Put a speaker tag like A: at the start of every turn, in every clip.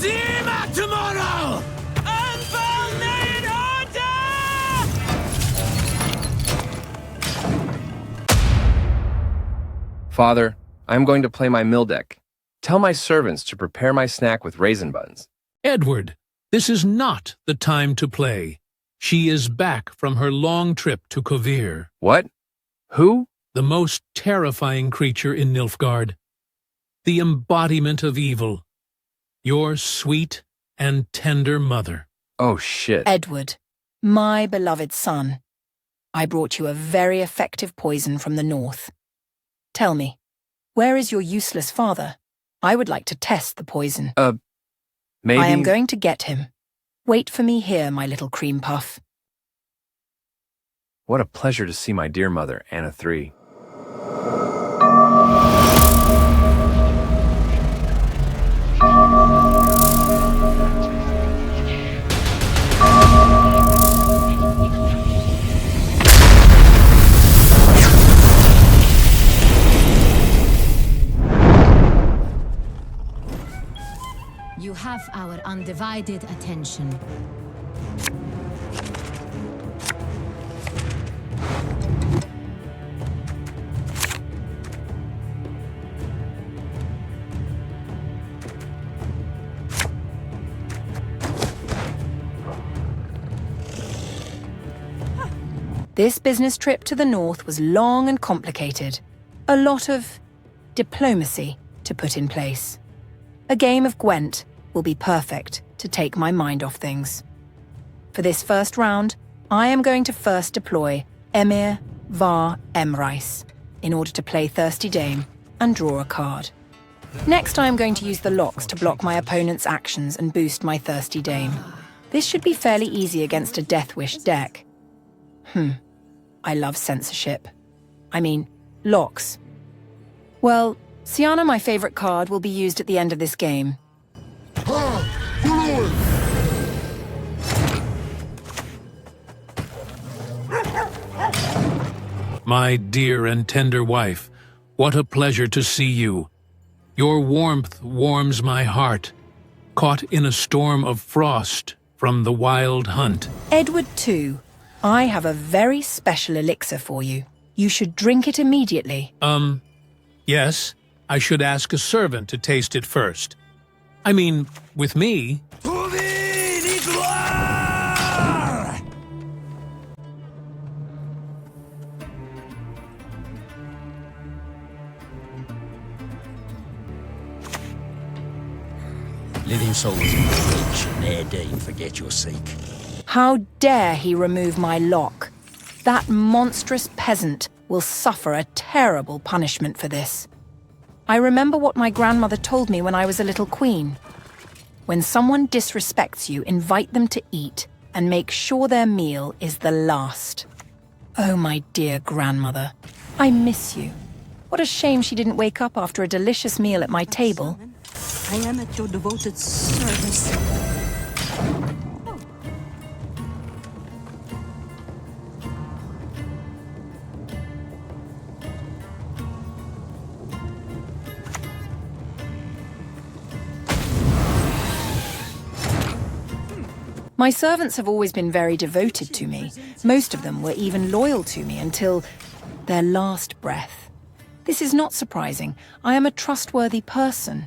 A: YLYZ tomorrow! Unfold in order!
B: Father, I am going to play my mill deck. Tell my servants to prepare my snack with raisin buns.
C: Edward, this is not the time to play. She is back from her long trip to Kovir.
B: What? Who?
C: The most terrifying creature in Nilfgaard. The embodiment of evil. Your sweet and tender mother.
B: Oh, shit.
D: Edward, my beloved son, I brought you a very effective poison from the north. Tell me, where is your useless father? I would like to test the poison.
B: Maybe...
D: I am going to get him. Wait for me here, my little cream puff.
B: What a pleasure to see my dear mother, Anna III.
E: You have our undivided attention.
D: This business trip to the north was long and complicated. A lot of diplomacy to put in place. A game of Gwent will be perfect to take my mind off things. For this first round, I am going to first deploy Emir var Emreis in order to play Thirsty Dame and draw a card. Next, I am going to use the locks to block my opponent's actions and boost my Thirsty Dame. This should be fairly easy against a Death Wish deck. I love censorship. I mean, locks. Well, Siana, my favorite card, will be used at the end of this game.
C: My dear and tender wife, what a pleasure to see you. Your warmth warms my heart, caught in a storm of frost from the wild hunt.
D: Edward II, I have a very special elixir for you. You should drink it immediately.
C: Yes, I should ask a servant to taste it first. I mean, with me...
A: Living souls reach, ne'er deign forget your seek.
D: How dare he remove my lock? That monstrous peasant will suffer a terrible punishment for this. I remember what my grandmother told me when I was a little queen. When someone disrespects you, invite them to eat and make sure their meal is the last. Oh, my dear grandmother, I miss you. What a shame she didn't wake up after a delicious meal at my table.
F: I am at your devoted service.
D: My servants have always been very devoted to me. Most of them were even loyal to me until their last breath. This is not surprising. I am a trustworthy person.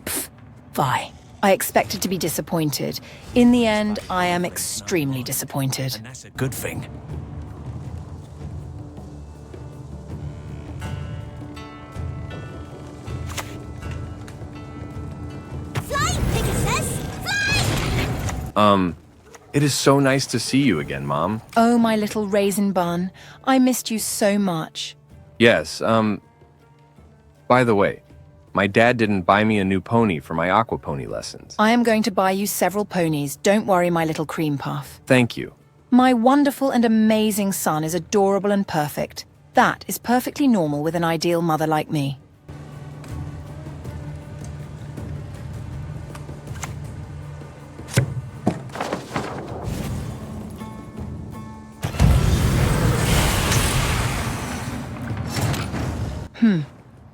D: Pfft, I expected to be disappointed. In the end, I am extremely disappointed.
A: And that's a good thing.
G: Fly, Pegasus! Fly!
B: It is so nice to see you again, Mom.
D: Oh, my little raisin bun. I missed you so much.
B: Yes, by the way, my dad didn't buy me a new pony for my aqua pony lessons.
D: I am going to buy you several ponies. Don't worry, my little cream puff.
B: Thank you.
D: My wonderful and amazing son is adorable and perfect. That is perfectly normal with an ideal mother like me.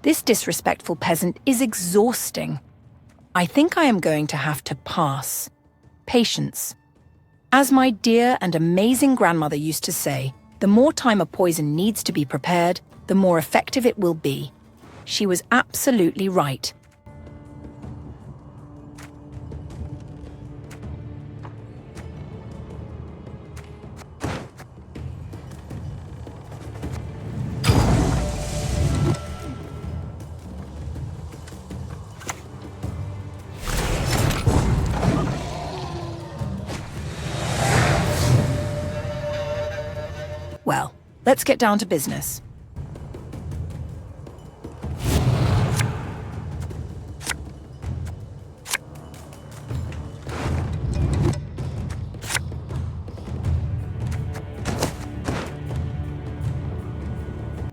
D: This disrespectful peasant is exhausting. I think I am going to have to pass. Patience. As my dear and amazing grandmother used to say, the more time a poison needs to be prepared, the more effective it will be. She was absolutely right. Well, let's get down to business.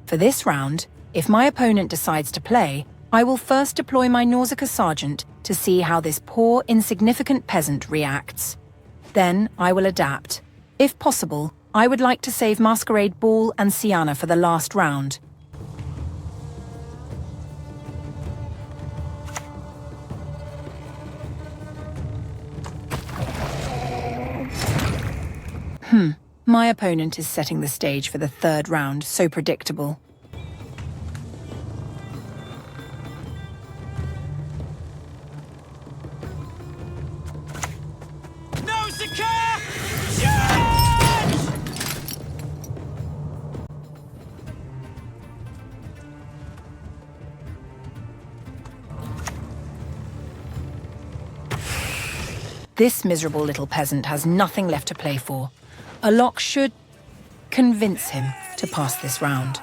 D: For this round, if my opponent decides to play, I will first deploy my Nausicaa Sergeant to see how this poor, insignificant peasant reacts. Then I will adapt. If possible, I would like to save Masquerade Ball and Sienna for the last round. My opponent is setting the stage for the third round, so predictable.
A: Nausicaa! Charge!
D: This miserable little peasant has nothing left to play for. A lock should convince him to pass this round.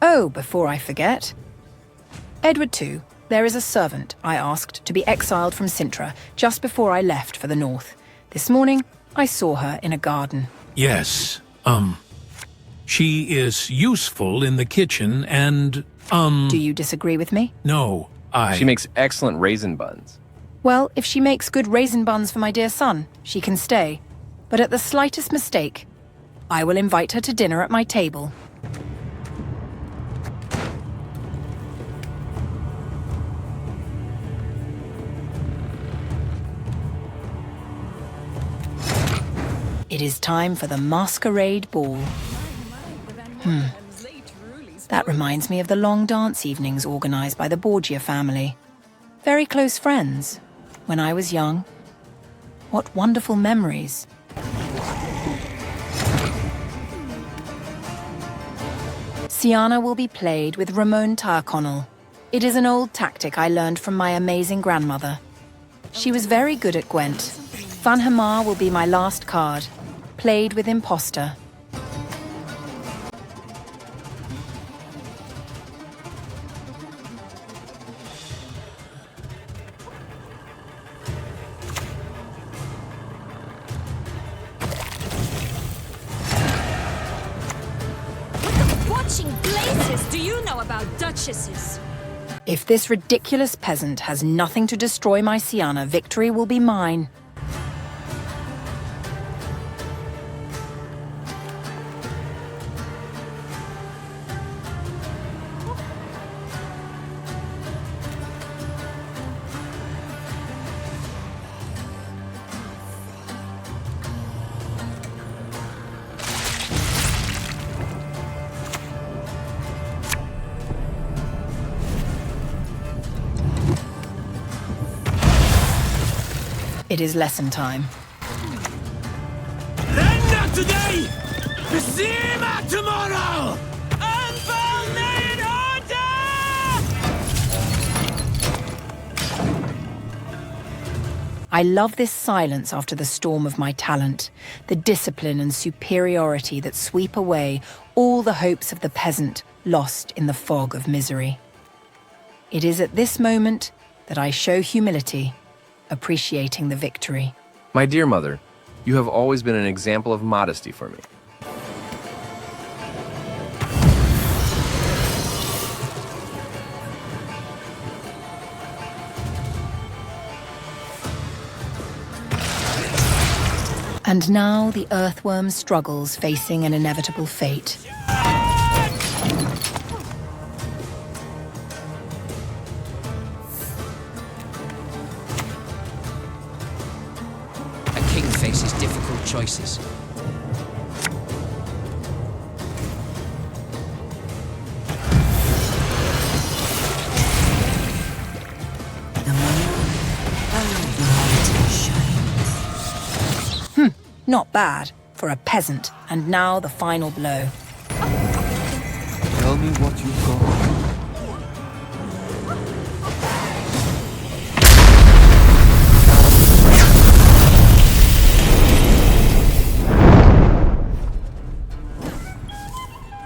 D: Oh, before I forget. Edward II, there is a servant I asked to be exiled from Cintra just before I left for the north. This morning, I saw her in a garden.
C: Yes, she is useful in the kitchen and,
D: Do you disagree with me?
C: no,
B: She makes excellent raisin buns.
D: Well, if she makes good raisin buns for my dear son, she can stay. But at the slightest mistake, I will invite her to dinner at my table. It is time for the Masquerade Ball. That reminds me of the long dance evenings organised by the Borgia family. Very close friends, when I was young. What wonderful memories. Sienna will be played with Ramon Tyrconnell. It is an old tactic I learned from my amazing grandmother. She was very good at Gwent. Van Hamar will be my last card, played with Imposter.
G: Watching blazes, do you know about duchesses?
D: If this ridiculous peasant has nothing to destroy my Sienna, victory will be mine. It is lesson time.
A: Then not today! Zima tomorrow! Unfolded order!
D: I love this silence after the storm of my talent, the discipline and superiority that sweep away all the hopes of the peasant lost in the fog of misery. It is at this moment that I show humility, appreciating the victory.
B: My dear mother, you have always been an example of modesty for me.
D: And now the earthworm struggles, facing an inevitable fate.
A: A king faces difficult choices.
D: Not bad for a peasant. And now the final blow.
B: Tell me what you've got.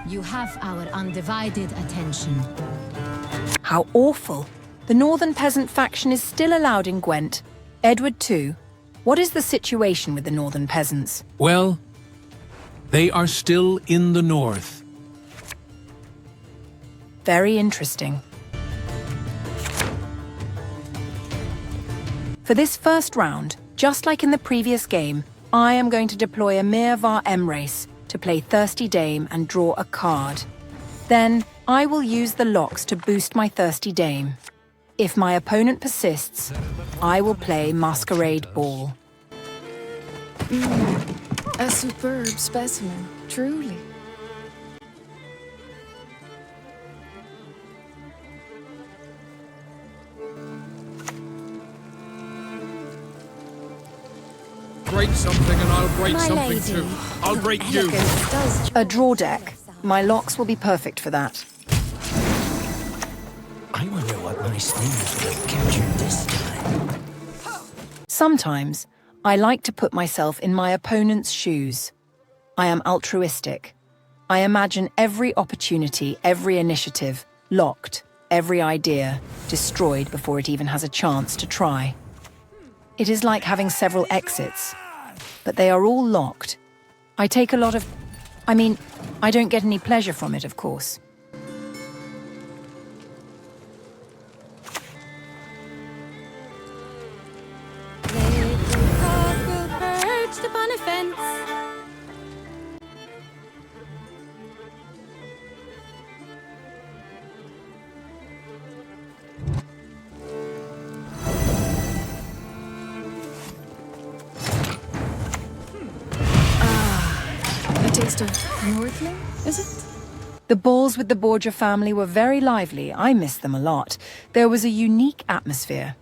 E: You have our undivided attention.
D: How awful. The northern peasant faction is still allowed in Gwent. Edward too. What is the situation with the northern peasants?
C: Well, they are still in the north.
D: Very interesting. For this first round, just like in the previous game, I am going to deploy a Mirvar Emrace to play Thirsty Dame and draw a card. Then, I will use the locks to boost my Thirsty Dame. If my opponent persists, I will play Masquerade Ball.
H: A superb specimen, truly.
I: Break something and I'll break
G: My
I: something
G: lady.
I: too. I'll break you.
G: Elegance does
D: A draw deck. My locks will be perfect for that.
A: I wonder what nice things will have captured this time.
D: Sometimes, I like to put myself in my opponent's shoes. I am altruistic. I imagine every opportunity, every initiative, locked, every idea, destroyed before it even has a chance to try. It is like having several exits, but they are all locked. I take a lot of... I don't get any pleasure from it, of course.
G: perched upon a fence.
H: A taste of Northling, is it?
D: The balls with the Borgia family were very lively. I missed them a lot. There was a unique atmosphere.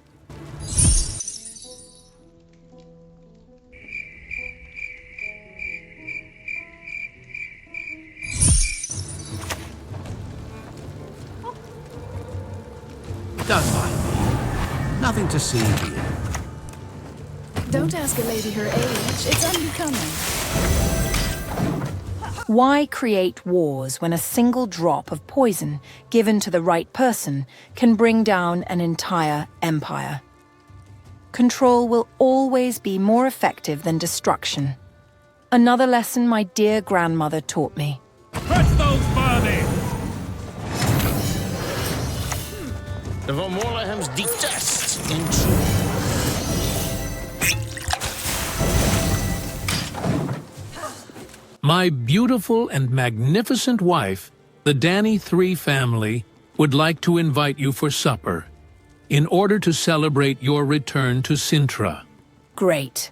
A: Don't mind me. Nothing to see here.
H: Don't ask a lady her age. It's unbecoming.
D: Why create wars when a single drop of poison given to the right person can bring down an entire empire? Control will always be more effective than destruction. Another lesson my dear grandmother taught me.
I: Press those vermin!
A: The Van Morlehems detest intrusion.
C: My beautiful and magnificent wife, the Danny III family, would like to invite you for supper, in order to celebrate your return to Cintra.
D: Great.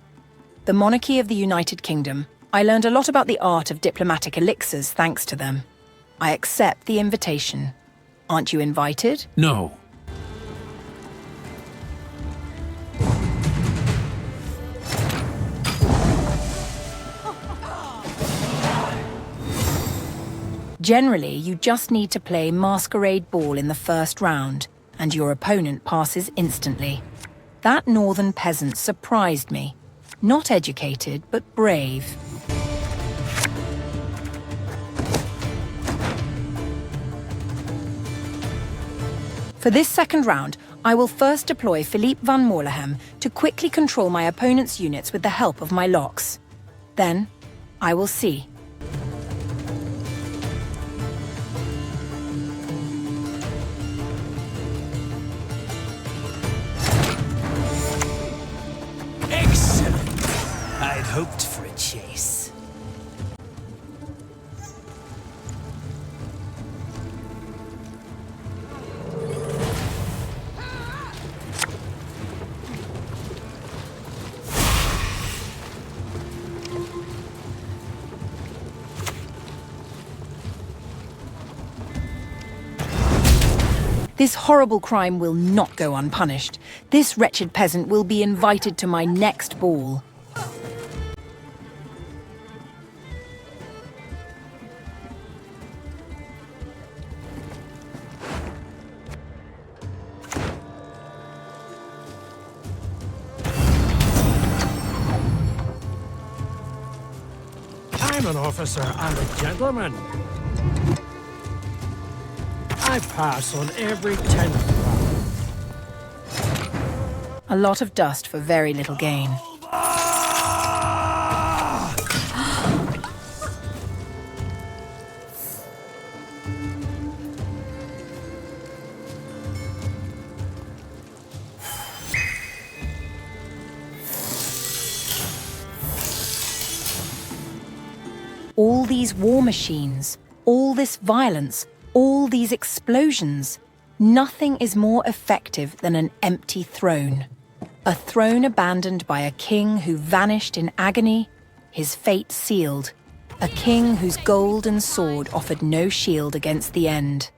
D: The monarchy of the United Kingdom. I learned a lot about the art of diplomatic elixirs thanks to them. I accept the invitation. Aren't you invited?
C: No.
D: Generally, you just need to play Masquerade Ball in the first round, and your opponent passes instantly. That northern peasant surprised me. Not educated, but brave. For this second round, I will first deploy Philippe van Morlehem to quickly control my opponent's units with the help of my locks. Then, I will see.
A: Excellent. I'd hoped for
D: chase. This horrible crime will not go unpunished. This wretched peasant will be invited to my next ball.
I: I'm an officer and a gentleman. I pass on every tenant.
D: A lot of dust for very little gain. All these war machines, all this violence, all these explosions. Nothing is more effective than an empty throne. A throne abandoned by a king who vanished in agony, his fate sealed. A king whose golden sword offered no shield against the end.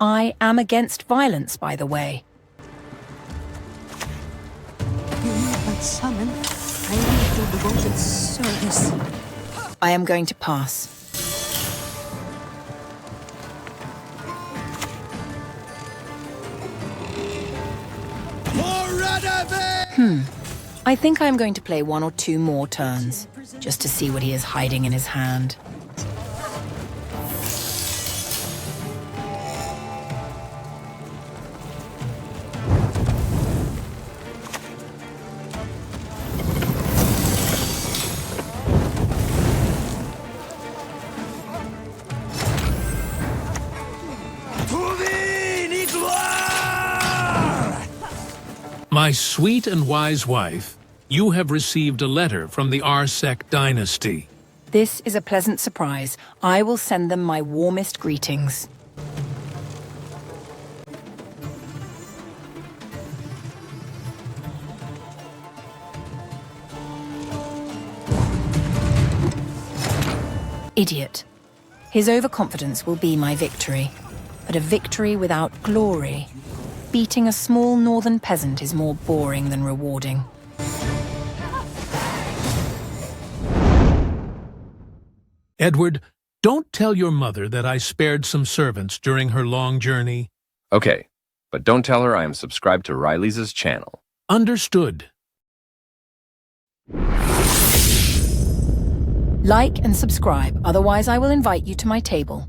D: I am against violence, by the way.
F: You need but summon. I am at your devoted service.
D: I am going to pass. I think I'm going to play 1 or 2 more turns, just to see what he is hiding in his hand.
C: My sweet and wise wife, you have received a letter from the Arsec dynasty.
D: This is a pleasant surprise. I will send them my warmest greetings. Idiot. His overconfidence will be my victory, but a victory without glory. Beating a small northern peasant is more boring than rewarding.
C: Edward, don't tell your mother that I spared some servants during her long journey.
B: Okay, but don't tell her I am subscribed to RYLYZ's channel.
C: Understood.
D: Like and subscribe, otherwise I will invite you to my table.